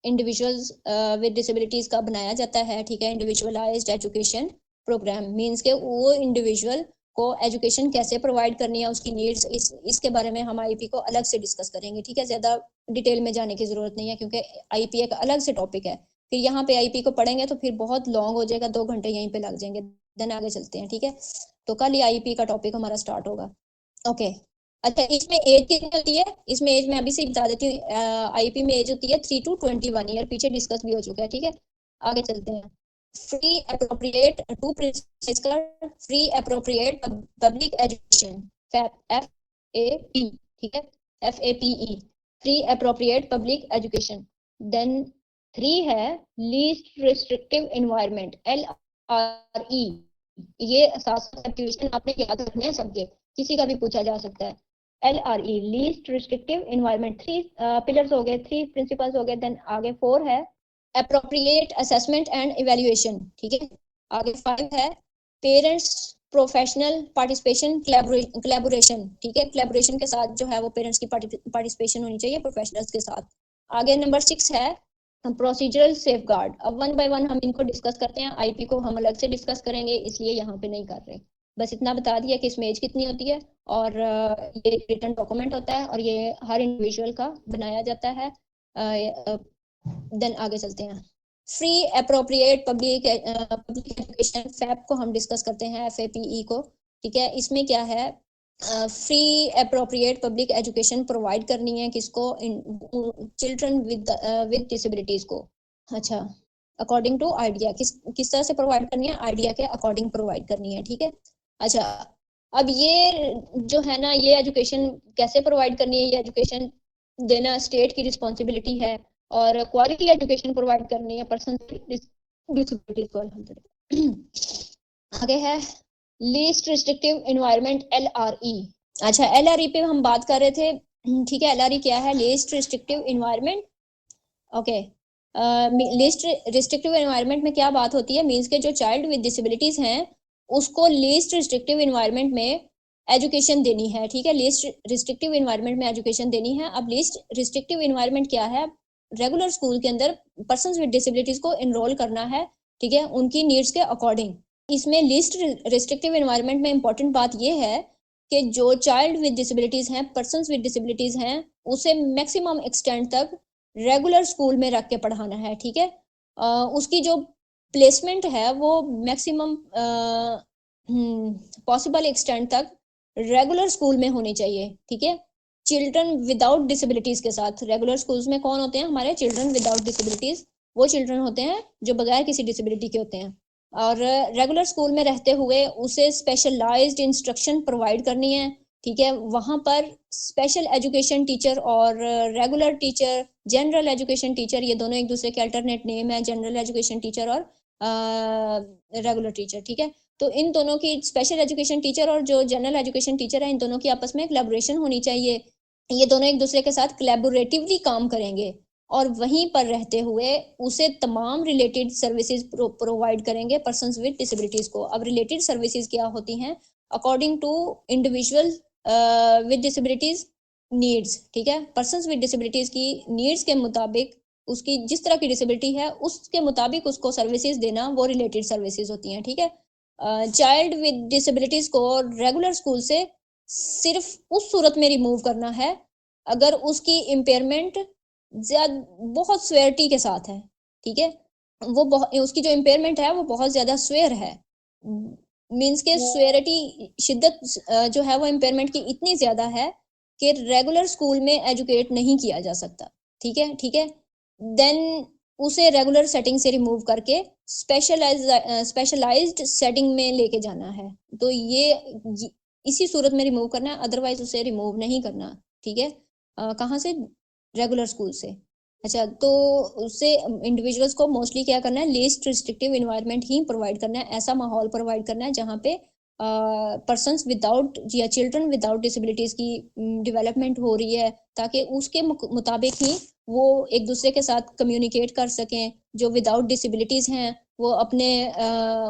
इंडिविजुअल्स विद डिसेबिलिटीज का बनाया जाता है, ठीक है। इंडिविजुअलाइज्ड एजुकेशन प्रोग्राम मींस के वो इंडिविजुअल को एजुकेशन कैसे प्रोवाइड करनी है, उसकी नीड्स, इसके बारे में हम आईपी को अलग से डिस्कस करेंगे, ठीक है। ज्यादा डिटेल में जाने की जरूरत नहीं है क्योंकि आईपी एक अलग से टॉपिक है। फिर यहाँ पे आईपी को पढ़ेंगे तो फिर बहुत लॉन्ग हो जाएगा, 2 घंटे यहीं पे लग जाएंगे। देन आगे चलते हैं, ठीक है। तो कल ही आईपी का टॉपिक हमारा स्टार्ट होगा, ओके। अच्छा, इसमें एज कितनी होती है? इसमें एज मैं अभी से बता देती हूँ, आईपी में एज होती है 3 to 21 ईयर, पीछे डिस्कस भी हो चुका है, ठीक है। आगे चलते हैं। फ्री अप्रोप्रिएट टू प्रिंसिपल्स का free appropriate public education, FAPE, ठीक है, FAPE, free appropriate public education. Then 3 है लीस्ट रिस्ट्रिक्टिव एनवायरनमेंट, LRE। ये एजुकेशन आपने याद रखने हैं सबके, किसी का भी पूछा जा सकता है। LRE, least restrictive environment. 3 pillars हो गए, 3 प्रिंसिपल्स हो गए। देन आगे 4 है अप्रोप्रिएट असेसमेंट एंड इवैल्यूएशन, ठीक है। आगे 5 है पेरेंट्स प्रोफेशनल पार्टिसिपेशन कोलैबोरेशन, ठीक है। कोलैबोरेशन के साथ जो है वो पेरेंट्स की पार्टिसिपेशन होनी चाहिए प्रोफेशनल्स के साथ। आगे नंबर 6 है प्रोसीजरल सेफगार्ड। अब 1 by 1 हम इनको डिस्कस करते हैं, आईपी को हम अलग से डिस्कस करेंगे, इसलिए यहाँ पे नहीं कर रहे। बस इतना बता दिया कि इसमें एज कितनी होती है और ये रिटन डॉक्यूमेंट होता है और ये हर इंडिविजुअल का बनाया जाता है। देन आगे चलते हैं। Free appropriate public education, fap को हम डिस्कस करते हैं, FAPE को, ठीक है। इसमें क्या है, free appropriate public education provide करनी है किसको? चिल्ड्रन विद डिसेबिलिटीज को। अच्छा, अकॉर्डिंग टू आइडिया, किस तरह से प्रोवाइड करनी है? आइडिया के अकॉर्डिंग प्रोवाइड करनी है, ठीक है। अच्छा, अब ये जो है ना, ये एजुकेशन कैसे प्रोवाइड करनी है, ये एजुकेशन देना स्टेट की रिस्पॉन्सिबिलिटी है और क्वालिटी एजुकेशन प्रोवाइड करनी है पर्सन डिसेबिलिटीज को, अल्हम्दुलिल्लाह। आगे है लीस्ट रिस्ट्रिक्टिव एनवायरनमेंट, LRE। अच्छा, LRE पे हम बात कर रहे थे, ठीक है। LRE क्या है? Least restrictive environment, okay. Least restrictive environment में क्या बात होती है? मींस के जो चाइल्ड विद डिसेबिलिटीज हैं उसको लीस्ट रिस्ट्रिक्टिव एनवायरनमेंट में एजुकेशन देनी है, ठीक है। लीस्ट रिस्ट्रिक्टिव एनवायरनमेंट में एजुकेशन देनी है। अब लीस्ट रिस्ट्रिक्टिव एनवायरनमेंट क्या है? रेगुलर स्कूल के अंदर पर्सन्स विद डिसेबिलिटीज को एनरोल करना है, ठीक है, उनकी नीड्स के अकॉर्डिंग। इसमें लीस्ट रिस्ट्रिक्टिव एनवायरनमेंट में इंपॉर्टेंट बात यह है कि जो चाइल्ड विद डिसेबिलिटीज हैं, पर्सन्स विद डिसेबिलिटीज हैं, उसे मैक्सिमम एक्सटेंट तक रेगुलर स्कूल में रख के पढ़ाना है, ठीक है। उसकी जो प्लेसमेंट है वो मैक्सिमम पॉसिबल एक्सटेंट तक रेगुलर स्कूल में होनी चाहिए, ठीक है। चिल्ड्रन विदाउट डिसेबिलिटीज के साथ, रेगुलर स्कूल्स में कौन होते हैं? हमारे चिल्ड्रन विदाउट डिसेबिलिटीज, वो चिल्ड्रन होते हैं जो बगैर किसी डिसेबिलिटी के होते हैं। और रेगुलर स्कूल में रहते हुए उसे स्पेशलाइज्ड इंस्ट्रक्शन प्रोवाइड करनी है, ठीक है। वहां पर स्पेशल एजुकेशन टीचर और regular teacher, general education teacher, ये दोनों एक दूसरे के अल्टरनेट नेम है, जनरल एजुकेशन टीचर और रेगुलर टीचर, ठीक है। तो इन दोनों की, स्पेशल एजुकेशन टीचर और जो जनरल एजुकेशन टीचर है, इन दोनों की आपस में कोलैबोरेशन होनी चाहिए। ये दोनों एक दूसरे के साथ कोलैबोरेटिवली काम करेंगे और वहीं पर रहते हुए उसे तमाम रिलेटेड सर्विसेज प्रोवाइड करेंगे पर्सन्स विद डिसेबिलिटीज को। अब रिलेटेड सर्विसेज क्या होती हैं? According to individual with disabilities needs, ठीक है, पर्सन्स विद डिसेबिलिटीज की नीड्स के मुताबिक, उसकी जिस तरह की डिसेबिलिटी है उसके मुताबिक उसको सर्विसेज देना, वो रिलेटेड सर्विसेज होती हैं, ठीक है। चाइल्ड विद डिसेबिलिटीज को रेगुलर स्कूल से सिर्फ उस सूरत में रिमूव करना है अगर उसकी इम्पेयरमेंट बहुत स्वेयरिटी के साथ है, ठीक है, वो उसकी जो इम्पेयरमेंट है वो बहुत ज्यादा स्वेयर है, मीन्स के स्वेयरिटी शिद्दत जो है वो इम्पेयरमेंट की इतनी ज्यादा है कि रेगुलर स्कूल में एजुकेट नहीं किया जा सकता, ठीक है, ठीक है। देन उसे रेगुलर सेटिंग से रिमूव करके स्पेशलाइज्ड सेटिंग में लेके जाना है, तो ये इसी सूरत में रिमूव करना है, अदरवाइज उसे रिमूव नहीं करना, ठीक है। कहाँ से? रेगुलर स्कूल से। अच्छा, तो उससे इंडिविजुअल्स को मोस्टली क्या करना है, लीस्ट रिस्ट्रिक्टिव इन्वायरमेंट ही प्रोवाइड करना है, ऐसा माहौल प्रोवाइड करना है जहाँ पे पर्सन्स विदाउट या चिल्ड्रन विदाउट डिसेबिलिटीज की डेवलपमेंट हो रही है, ताकि उसके मुताबिक ही वो एक दूसरे के साथ कम्युनिकेट कर सकें, जो विदाउट डिसेबिलिटीज हैं वो अपने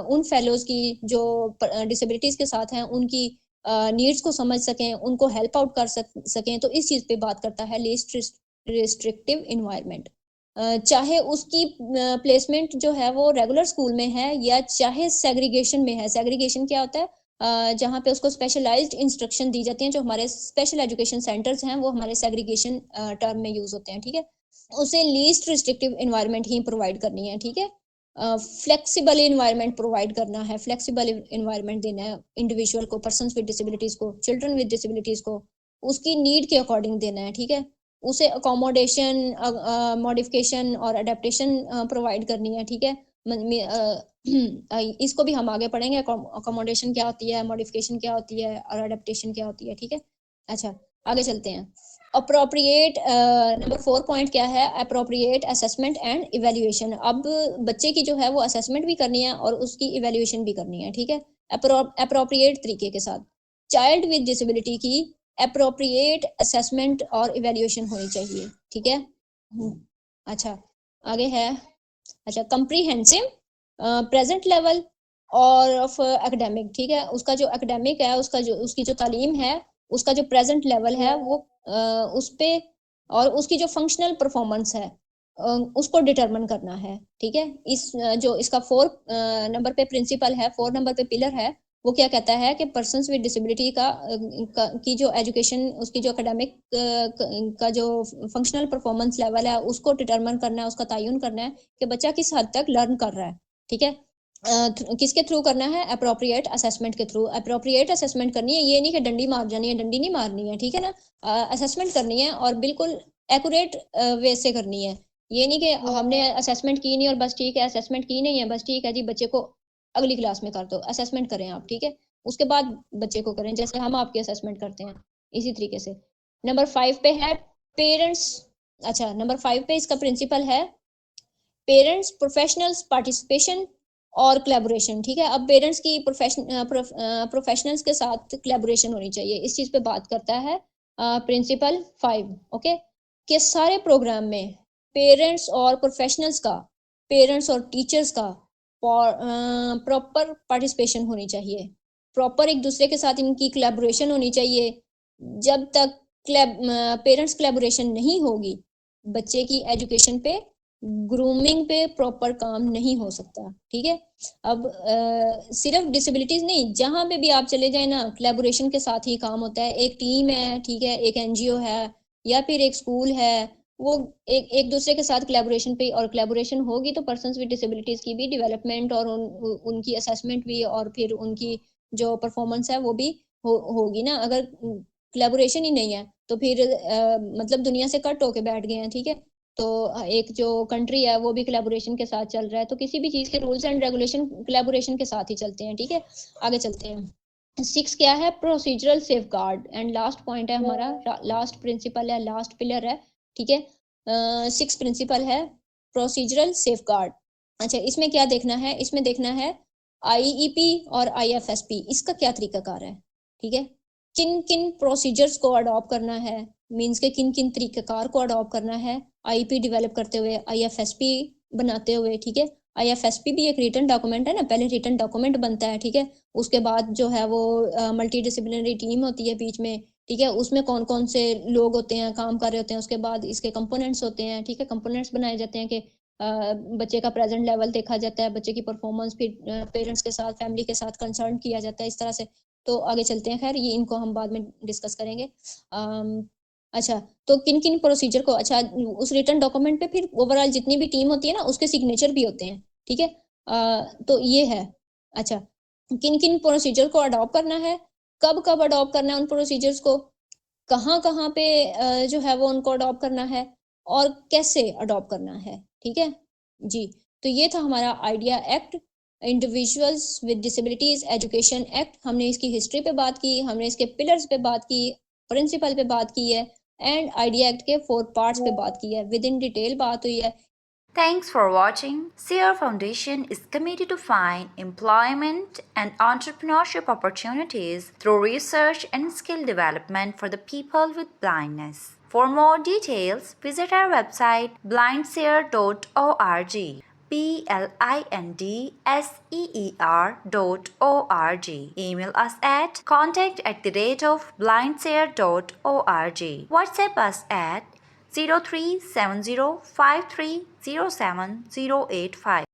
उन फेलोज की जो डिसेबिलिटीज के साथ हैं उनकी नीड्स को समझ सकें, उनको हेल्प आउट कर सकें। तो इस चीज पे बात करता है लीस्ट रिस्ट्रिक्टिव इन्वायरमेंट, चाहे उसकी प्लेसमेंट जो है वो रेगुलर स्कूल में है या चाहे सेग्रीगेशन में है। सेग्रीगेशन क्या होता है? जहाँ पे उसको स्पेशलाइज्ड इंस्ट्रक्शन दी जाती हैं, जो हमारे स्पेशल एजुकेशन सेंटर्स हैं वो हमारे सेग्रीगेशन टर्म में यूज होते हैं, ठीक है। उसे लीस्ट रिस्ट्रिक्टिव इन्वायरमेंट ही प्रोवाइड करनी है, ठीक है। फ्लेक्सिबल इन्वायरमेंट प्रोवाइड करना है, फ्लेक्सिबल इन्वायरमेंट देना है इंडिविजुअल को, पर्सन्स विद डिसेबिलिटीज को, चिल्ड्रन विद डिसेबिलिटीज को उसकी नीड के अकॉर्डिंग देना है, ठीक है। उसे अकोमोडेशन, मॉडिफिकेशन और अडेप्टेशन प्रोवाइड करनी है, ठीक है। इसको भी हम आगे पढ़ेंगे, अकोमोडेशन क्या होती है, मॉडिफिकेशन क्या होती है और अडेप्टेशन क्या होती है, ठीक है। अच्छा, आगे चलते हैं। अप्रोप्रिएट नंबर 4 पॉइंट क्या है? Appropriate assessment and evaluation. अब बच्चे की जो है वो असेसमेंट भी करनी है और उसकी इवेल्युएशन भी करनी है, ठीक है, अप्रोप्रिएट तरीके के साथ। चाइल्ड विद डिसेबिलिटी की अप्रोप्रिएट असेसमेंट और इवेल्युएशन होनी चाहिए, ठीक है। अच्छा, आगे है। अच्छा, कंप्रीहेंसिव प्रेजेंट लेवल और ऑफ एकेडमिक, ठीक है। उसका जो एकेडमिक है, उसकी जो तालीम है, उसका जो प्रेजेंट लेवल है वो उस पे, और उसकी जो फंक्शनल परफॉर्मेंस है उसको डिटरमिन करना है, ठीक है। जो इसका 4 नंबर पे प्रिंसिपल है, 4 नंबर पे पिलर है, वो क्या कहता है कि पर्सन्स विद डिसेबिलिटी की जो एजुकेशन, उसकी जो एकेडमिक का जो फंक्शनल परफॉर्मेंस लेवल है उसको डिटरमिन करना है, उसका तयन करना है कि बच्चा किस हद तक लर्न कर रहा है, ठीक है। किसके थ्रू करना है? अप्रोप्रिएट असेसमेंट के थ्रू। अप्रोप्रिएट असेसमेंट करनी है, ये नहीं कि डंडी मार जानी है, डंडी नहीं मारनी है, ठीक है ना। असेसमेंट करनी है और बिल्कुल एक्यूरेट वे से करनी है। ये नहीं कि हमने असेसमेंट की नहीं और बस ठीक है, असेसमेंट की नहीं है बस ठीक है जी, बच्चे को अगली क्लास में कर दो। असेसमेंट करें आप, ठीक है, उसके बाद बच्चे को करें, जैसे हम आपकी असेसमेंट करते हैं इसी तरीके से। नंबर 5 पे है पेरेंट्स। अच्छा, नंबर 5 पे इसका प्रिंसिपल है पेरेंट्स प्रोफेशनल्स पार्टिसिपेशन और कोलैबोरेशन, ठीक है। अब पेरेंट्स की प्रोफेशनल्स के साथ कोलैबोरेशन होनी चाहिए, इस चीज पे बात करता है प्रिंसिपल 5, ओके, कि सारे प्रोग्राम में पेरेंट्स और प्रोफेशनल्स का, पेरेंट्स और टीचर्स का प्रॉपर पार्टिसिपेशन होनी चाहिए, प्रॉपर एक दूसरे के साथ इनकी कोलैबोरेशन होनी चाहिए। जब तक पेरेंट्स कोलैबोरेशन नहीं होगी, बच्चे की एजुकेशन पे, ग्रूमिंग पे प्रॉपर काम नहीं हो सकता, ठीक है। अब सिर्फ डिसेबिलिटीज नहीं, जहां पे भी आप चले जाए ना, कोलैबोरेशन के साथ ही काम होता है। एक टीम है, ठीक है, एक एनजीओ है या फिर एक स्कूल है, वो एक दूसरे के साथ कोलैबोरेशन पे, और कोलैबोरेशन होगी तो पर्सन्स विद डिसेबिलिटीज की भी डेवलपमेंट और उनकी असेसमेंट भी और फिर उनकी जो परफॉर्मेंस है वो भी होगी ना। अगर कोलैबोरेशन ही नहीं है तो फिर मतलब दुनिया से कट होके बैठ गए हैं, ठीक है। तो एक जो कंट्री है वो भी कोलैबोरेशन के साथ चल रहा है, तो किसी भी चीज के रूल्स एंड रेगुलेशन कोलैबोरेशन के साथ ही चलते हैं, ठीक है। आगे चलते हैं। 6 क्या है? Procedural safeguard, and last point है हमारा, लास्ट प्रिंसिपल है, लास्ट पिलर है, ठीक है। 6 प्रिंसिपल है प्रोसीजरल सेफगार्ड। अच्छा, इसमें क्या देखना है? इसमें देखना है आईईपी और आईएफएसपी, इसका क्या तरीकाकार है, ठीक है। किन किन प्रोसीजर्स को अडॉप्ट करना है, मीन्स के किन किन तरीकाकार को अडॉप्ट करना है आईपी डेवलप करते हुए, आईएफएसपी बनाते हुए, ठीक है। IFSP भी एक रिटन डॉक्यूमेंट है ना, पहले रिटन डॉक्यूमेंट बनता है, ठीक है, उसके बाद जो है वो मल्टी डिसिप्लिनरी टीम होती है बीच में, ठीक है, उसमें कौन कौन से लोग होते हैं, काम कर रहे होते हैं, उसके बाद इसके कंपोनेंट्स होते हैं, ठीक है, कंपोनेंट्स बनाए जाते हैं कि बच्चे का प्रेजेंट लेवल देखा जाता है, बच्चे की परफॉर्मेंस, फिर पेरेंट्स के साथ, फैमिली के साथ कंसल्ट किया जाता है, इस तरह से। तो आगे चलते हैं, खैर ये इनको हम बाद में डिस्कस करेंगे। अच्छा, तो किन किन प्रोसीजर को, अच्छा, उस रिटन डॉक्यूमेंट पे फिर ओवरऑल जितनी भी टीम होती है ना, उसके सिग्नेचर भी होते हैं, ठीक है। तो ये है। अच्छा, किन किन प्रोसीजर को अडॉप्ट करना है, कब कब अडॉप्ट करना है उन प्रोसीजर्स को, कहाँ कहाँ पे जो है वो उनको अडॉप्ट करना है, और कैसे अडॉप्ट करना है, ठीक है जी। तो ये था हमारा idea act, individuals with disabilities education act. हमने इसकी हिस्ट्री पे बात की, हमने इसके पिलर्स पे बात की, प्रिंसिपल पे बात की है, एंड आइडिया एक्ट के 4 पार्ट्स पे बात की है, विद इन डिटेल बात हुई है। Thanks for watching. Sierra Foundation is committed to find employment and entrepreneurship opportunities through research and skill development for the people with blindness. For more details, visit our website blindseer.org. blindseer.org. Email us at contact@blindseer.org. WhatsApp us at 037053070850.